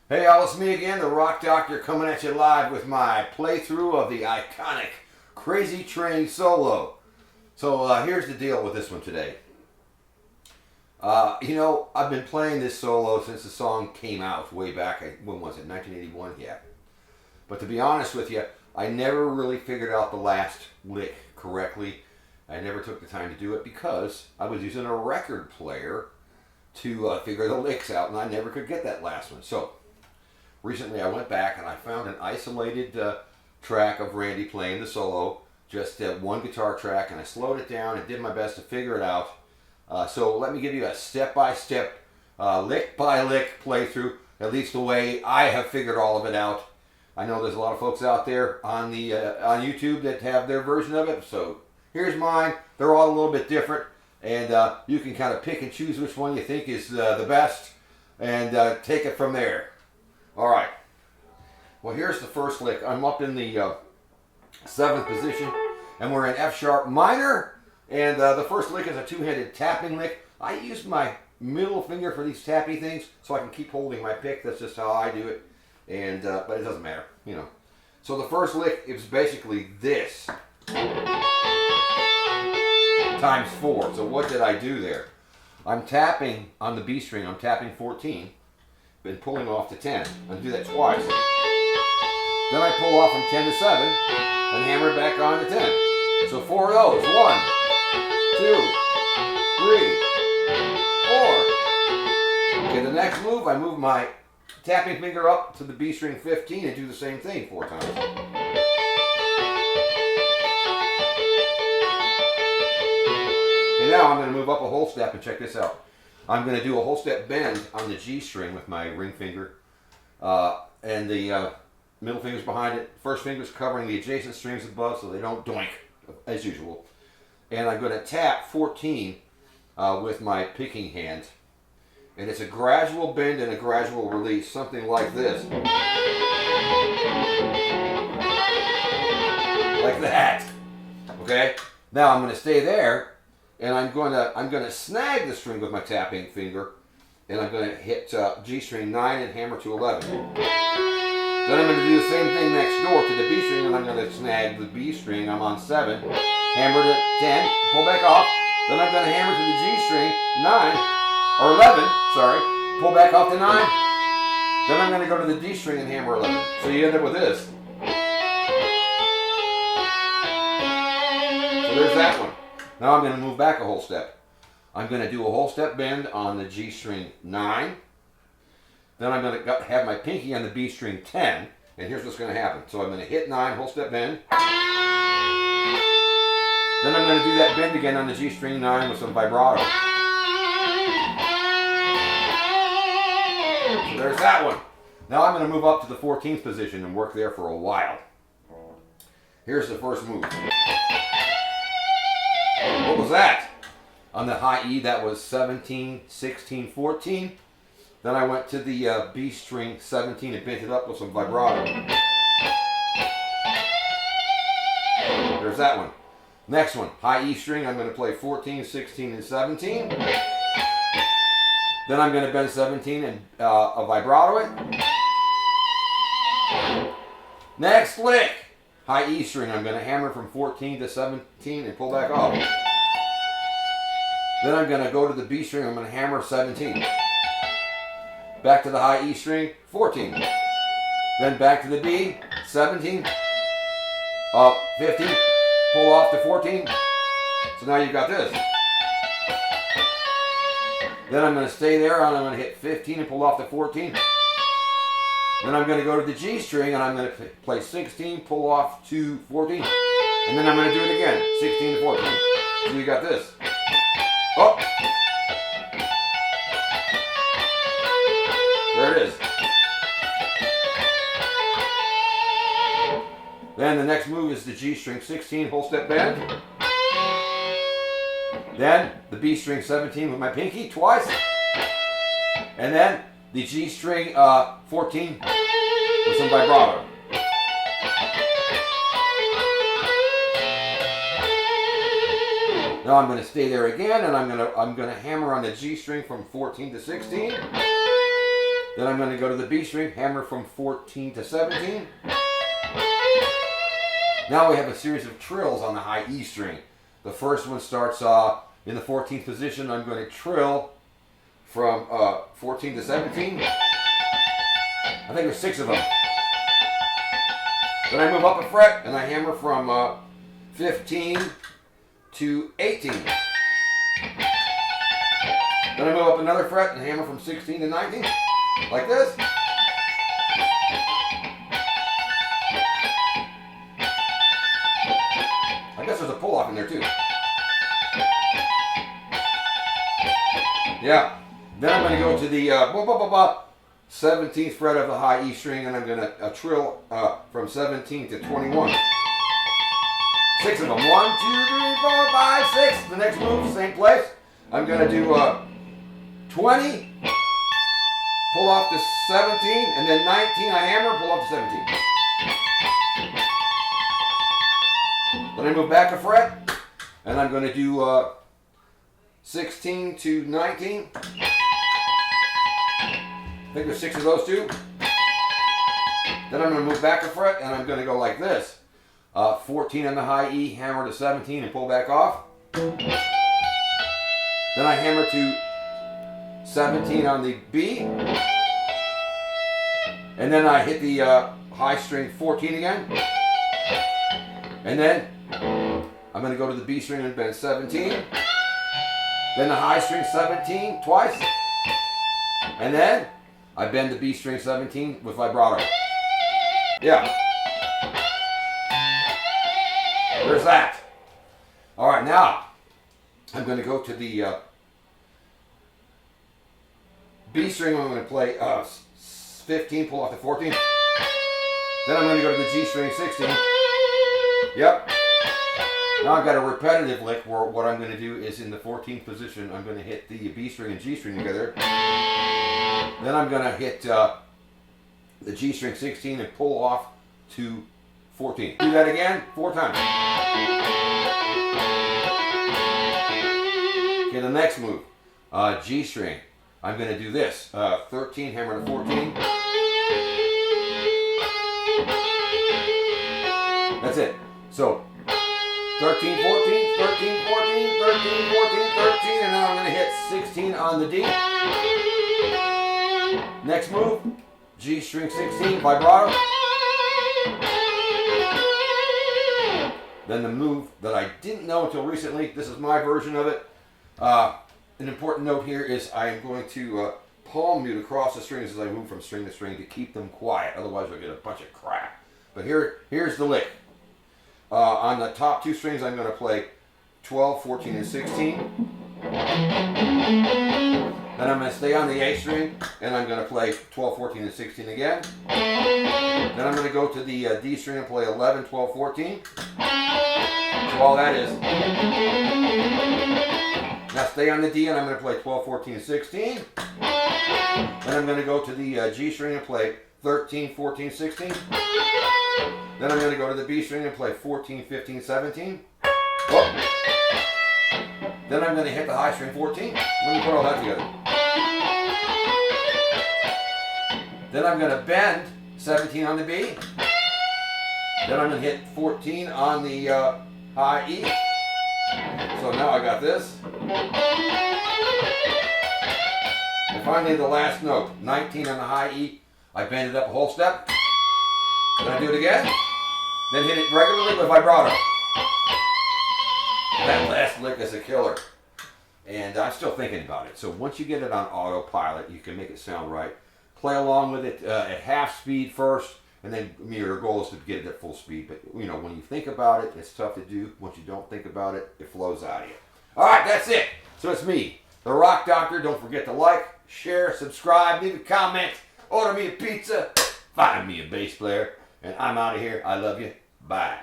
Hey y'all, it's me again, the Rock Doctor, coming at you live with my playthrough of the iconic Crazy Train solo. So here's the deal with this one today. I've been playing this solo since the song came out way back, when was it, 1981? Yeah. But to be honest with you, I never really figured out the last lick correctly. I never took the time to do it because I was using a record player to figure the licks out, and I never could get that last one. So recently I went back and I found an isolated track of Randy playing the solo, just one guitar track, and I slowed it down and did my best to figure it out. So let me give you a step-by-step, lick-by-lick playthrough, at least the way I have figured all of it out. I know there's a lot of folks out there on YouTube that have their version of it, so here's mine. They're all a little bit different, and you can kind of pick and choose which one you think is the best, and take it from there. All right. Well, here's the first lick. I'm up in the 7th position, and we're in F sharp minor. And the first lick is a two-handed tapping lick. I use my middle finger for these tappy things, so I can keep holding my pick. That's just how I do it. And but it doesn't matter, you know. So the first lick is basically this times 4. So what did I do there? I'm tapping on the B string. I'm tapping 14. Been pulling off to 10. I'm going to do that twice. Then I pull off from 10 to 7 and hammer it back on to 10. So 4 of those. 1, 2, 3, 4. Okay, the next move, I move my tapping finger up to the B string 15 and do the same thing 4 times. Okay, now I'm going to move up a whole step and check this out. I'm going to do a whole step bend on the G string with my ring finger, and the middle finger's behind it. First finger's covering the adjacent strings above so they don't doink, as usual. And I'm going to tap 14 with my picking hand. And it's a gradual bend and a gradual release, something like this. Like that. Okay? Now I'm going to stay there. And I'm going to snag the string with my tapping finger, and I'm going to hit G string 9 and hammer to 11. Then I'm going to do the same thing next door to the B string, and I'm going to snag the B string. I'm on 7, hammer to 10, pull back off. Then I'm going to hammer to the G string 9 or 11. Sorry, pull back off to 9. Then I'm going to go to the D string and hammer 11. So you end up with this. So there's that one. Now I'm going to move back a whole step. I'm going to do a whole step bend on the G string 9. Then I'm going to have my pinky on the B string 10. And here's what's going to happen. So I'm going to hit 9, whole step bend. Then I'm going to do that bend again on the G string 9 with some vibrato. So there's that one. Now I'm going to move up to the 14th position and work there for a while. Here's the first move. What was that? On the high E, that was 17, 16, 14. Then I went to the B string 17 and bent it up with some vibrato. There's that one. Next one, high E string, I'm going to play 14, 16, and 17. Then I'm going to bend 17 and a vibrato it. Next lick, high E string, I'm going to hammer from 14 to 17 and pull back off. Then I'm going to go to the B string, I'm going to hammer 17. Back to the high E string, 14. Then back to the B, 17. 15. Pull off to 14. So now you've got this. Then I'm going to stay there and I'm going to hit 15 and pull off to 14. Then I'm going to go to the G string and I'm going to play 16, pull off to 14. And then I'm going to do it again, 16 to 14. So you got this. Oh! There it is. Then the next move is the G string 16 whole step bend. Then the B string 17 with my pinky twice. And then the G string 14 with some vibrato. Now I'm going to stay there again, and I'm going to hammer on the G string from 14 to 16. Then I'm going to go to the B string, hammer from 14 to 17. Now we have a series of trills on the high E string. The first one starts in the 14th position. I'm going to trill from 14 to 17. I think there's 6 of them. Then I move up a fret and I hammer from 15 to 18. Then I move up another fret and hammer from 16 to 19, like this. I guess there's a pull-off in there too. Yeah. Then I'm going to go to the 17th fret of the high E string, and I'm going to trill from 17 to 21. 6 of them. 1, 2, 3, 4, 5, 6. The next move, same place. I'm going to do 20, pull off to 17, and then 19, I hammer, pull off to 17. Then I move back a fret, and I'm going to do 16 to 19. I think there's 6 of those too. Then I'm going to move back a fret, and I'm going to go like this. 14 on the high E, hammer to 17 and pull back off. Then I hammer to 17 on the B. And then I hit the high string 14 again. And then I'm going to go to the B string and bend 17. Then the high string 17 twice. And then I bend the B string 17 with vibrato. Yeah. There's that. All right, now I'm going to go to the B string. I'm going to play 15, pull off to 14. Then I'm going to go to the G string 16. Yep. Now I've got a repetitive lick where what I'm going to do is in the 14th position, I'm going to hit the B string and G string together. Then I'm going to hit the G string 16 and pull off to 14. Do that again 4 times. Okay, the next move, G string. I'm going to do this. 13, hammer to 14. That's it. So 13, 14, 13, 14, 13, 14, 13, and now I'm going to hit 16 on the D. Next move, G string 16, vibrato. Then the move that I didn't know until recently, this is my version of it. An important note here is I am going to palm mute across the strings as I move from string to string to keep them quiet. Otherwise I'll get a bunch of crap. But here's the lick. On the top 2 strings I'm going to play 12, 14, and 16. Then I'm going to stay on the A string and I'm going to play 12, 14, and 16 again. Then I'm going to go to the D string and play 11, 12, 14. So all that is. Now stay on the D and I'm going to play 12, 14, and 16. Then I'm going to go to the G string and play 13, 14, 16. Then I'm going to go to the B string and play 14, 15, 17. Whoa. Then I'm going to hit the high string 14. Let me put all that together. Then I'm going to bend 17 on the B. Then I'm going to hit 14 on the high E. So now I got this. And finally the last note, 19 on the high E. I bend it up a whole step. Then I do it again. Then hit it regularly with vibrato. That last lick is a killer. And I'm still thinking about it. So once you get it on autopilot, you can make it sound right. Play along with it at half speed first, and then your goal is to get it at full speed. But you know, when you think about it, it's tough to do. Once you don't think about it, it flows out of you. All right, that's it. So it's me, the Rock Doctor. Don't forget to like, share, subscribe, leave a comment, order me a pizza, find me a bass player, and I'm out of here. I love you. Bye.